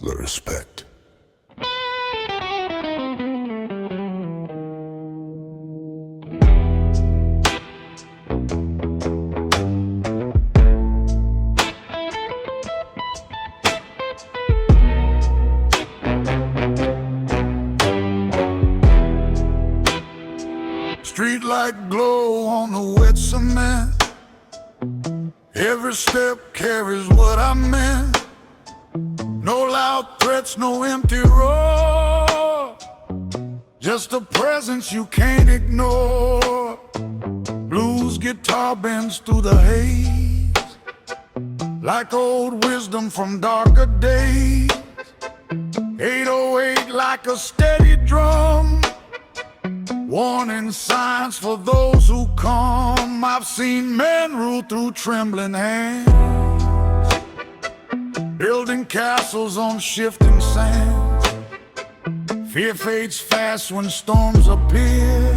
the respect. Street light glow on the wet cement. Every step carries what I meant. No loud threats, no empty roar. Just a presence you can't ignore. Blues guitar bends through the haze, like old wisdom from darker days. 808 like a steady drum, warning signs for those who come. I've seen men rule through trembling hands, building castles on shifting sand. Fear fades fast when storms appear.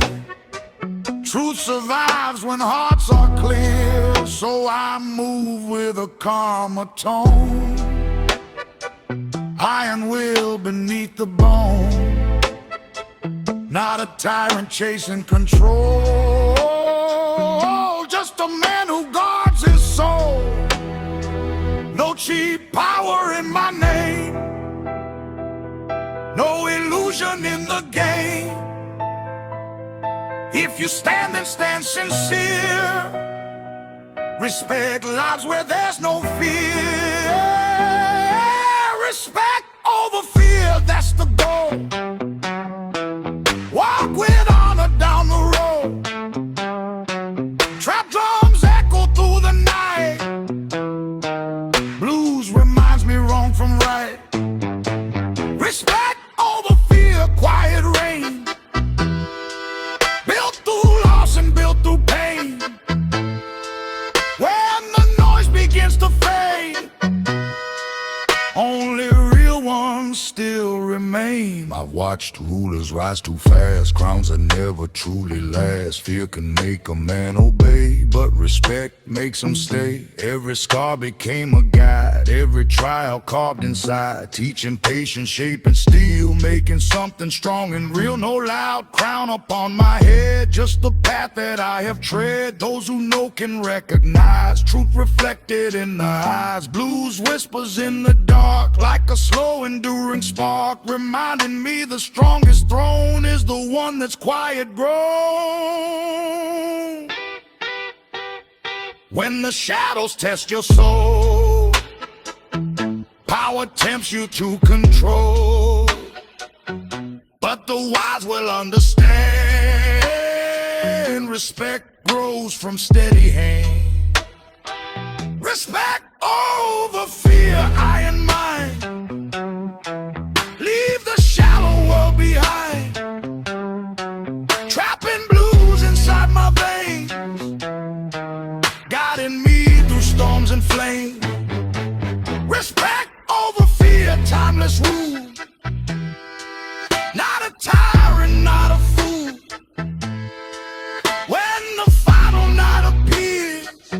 Truth survives when hearts are clear. So I move with a calmer tone, iron will beneath the bone. Not a tyrant chasing control, just a man who guards his soul. No cheap power in my name, no illusion in the game. If you stand, then stand sincere. Respect lives where there's no fear. Respect over fear, that's the goal. Walk with honor down the road. Trap drums echo through the night. Blues reminds me wrong from right. Respect over fear, quiet rain. Built through loss and built through pain. When the noise begins to fade, only real ones still remain. I've watched rulers rise too fast, crowns that never truly last. Fear can make a man obey, but respect makes him stay. Every scar became a guide, every trial carved inside, teaching patience, shaping steel, making something strong and real. No loud crown upon my head, just the path that I have tread. Those who know can recognize truth reflected in the eyes. Blues whispers in the dark, like a slow enduring spark, reminding me the strongest throne is the one that's quiet grown. When the shadows test your soul, power tempts you to control, but the wise will understand. Respect grows from steady hand. Respect over fear, iron mind. Leave the shallow world behind. Trapping blues inside my veins, guiding me through storms and flames. Respect over fear, timeless rule. Not a tyrant, not a fool. When the final night appears,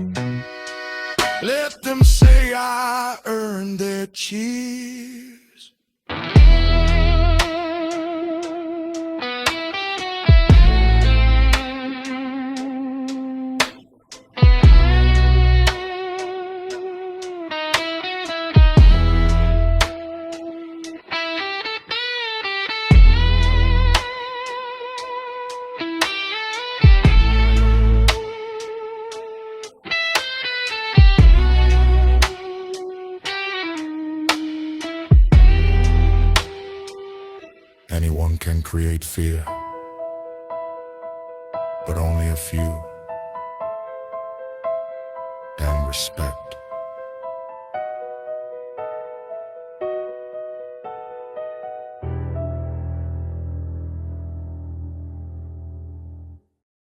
let them say I earned their cheers. Anyone can create fear, but only a few, and respect.